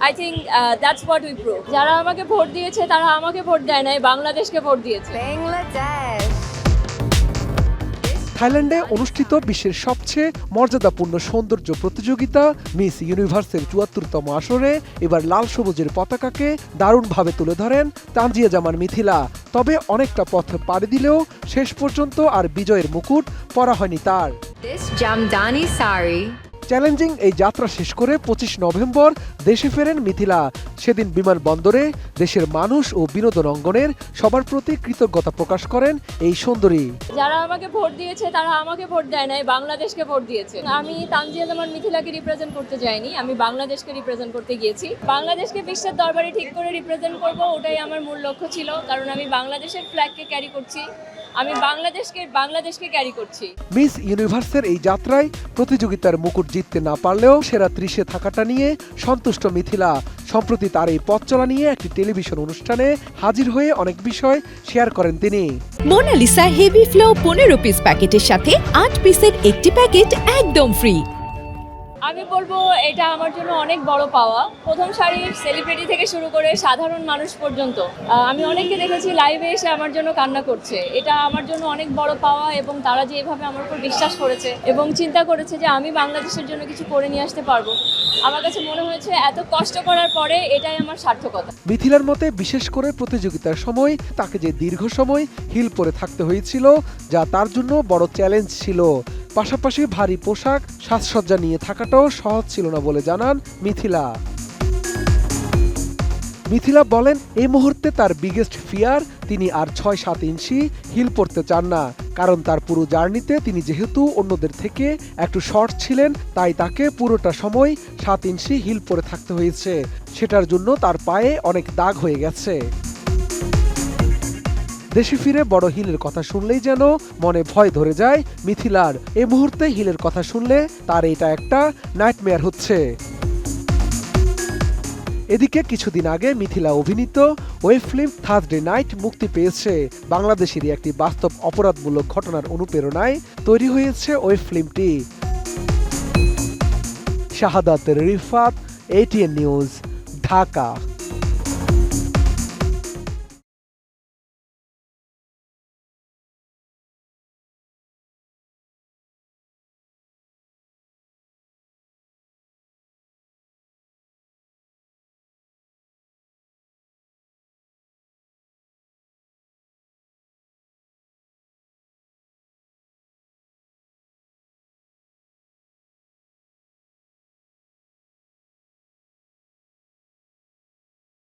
I think that's what we prove. যারা আমাকে vote দিয়েছে তারা আমাকে ভোট দেয় নাই, বাংলাদেশকে ভোট দিয়েছে। থাইল্যান্ডে অনুষ্ঠিত বিশ্বের সবচেয়ে মর্যাদাপূর্ণ সৌন্দর্য প্রতিযোগিতা মিস ইউনিভার্সের ৭৪তম আসরে এবার লাল সবুজের পতাকাকে দারুণভাবে তুলে ধরেন তানজিয়া জামান মিথিলা। তবে অনেকটা পথ পাড়ি দিলেও শেষ পর্যন্ত আর বিজয়ের মুকুট পরা হয়নি তার। চ্যালেঞ্জিং এই যাত্রা শেষ করে ২৫ নভেম্বর দেশে ফেরেন মিথিলা। সেদিন বিমানবন্দরে দেশের মানুষ ও বিনোদন অঙ্গনের সবার প্রতি কৃতজ্ঞতা প্রকাশ করেন এই সুন্দরী। যারা আমাকে ভোট দিয়েছে তারা আমাকে ভোট দেয় নাই, বাংলাদেশকে ভোট দিয়েছে। আমি তানজিয়া জামান মিথিলাকে রিপ্রেজেন্ট করতে যাইনি, আমি বাংলাদেশকে রিপ্রেজেন্ট করতে গিয়েছি। বাংলাদেশকে বিশ্বের দরবারে ঠিক করে রিপ্রেজেন্ট করব, ওটাই আমার মূল লক্ষ্য ছিল। কারণ আমি বাংলাদেশের ফ্ল্যাগকে ক্যারি করছি, আমি বাংলাদেশকে ক্যারি করছি। মিস ইউনিভার্সের এই যাত্রায় প্রতিযোগিতার মুকুট জিততে না পারলেও সেরা ৩০-এ থাকাটা নিয়ে সন্তুষ্ট মিথিলা। সম্প্রতি তার এই পথ চলা নিয়ে একটি টেলিভিশন অনুষ্ঠানে হাজির হয়ে অনেক বিষয় শেয়ার করেন তিনি। মোনালিসা হেভি ফ্লো 15 পিস প্যাকেটের সাথে ৮ পিসের একটি প্যাকেট একদম ফ্রি। আমি বলবো এটা আমার জন্য অনেক বড় পাওয়া। প্রথম সারির সেলিব্রিটি থেকে শুরু করে সাধারণ মানুষ পর্যন্ত আমি অনেককে দেখেছি লাইভে এসে আমার জন্য কান্না করছে। এটা আমার জন্য অনেক বড় পাওয়া, এবং তারা যে এভাবে আমার উপর বিশ্বাস করেছে এবং চিন্তা করেছে যে আমি বাংলাদেশের জন্য কিছু করে নিয়ে আসতে পারবো, আমার কাছে মনে হয়েছে এত কষ্ট করার পরে এটাই আমার সার্থকতা। মিথিলার মতে বিশেষ করে প্রতিযোগিতার সময় তাকে যে দীর্ঘ সময় হিল পরে থাকতে হয়েছিল, যা তার জন্য বড় চ্যালেঞ্জ ছিল। পাশাপাশি ভারী পোশাক সাজসজ্জা নিয়ে থাকাটাও সহজ ছিল না বলে জানান মিথিলা। মিথিলা বলেন এই মুহূর্তে তার বিগেস্ট ফিয়ার তিনি আর ৬-৭ ইঞ্চি হিল পরতে চান না। কারণ তার পুরো জার্নিতে তিনি যেহেতু অন্যদের থেকে একটু শর্ট ছিলেন, তাই তাকে পুরোটা সময় ৭ ইঞ্চি হিল পরে থাকতে হয়েছে। সেটার জন্য তার পায়ে অনেক দাগ হয়ে গেছে। দেশে ফিরে বড় হিলের কথা শুনলেই যেন মনে ভয় ধরে যায় মিথিলার। এই মুহূর্তে হিলের কথা শুনলে তার এটা একটা নাইটমেয়ার হচ্ছে। এদিকে কিছুদিন আগে মিথিলা অভিনীত ওয়েব ফিল্ম থার্সডে নাইট মুক্তি পেয়েছে। বাংলাদেশেরই একটি বাস্তব অপরাধমূলক ঘটনার অনুপ্রেরণায় তৈরি হয়েছে ওয়েব ফিল্মটি। শাহাদাত রিফাত, ATN নিউজ, ঢাকা।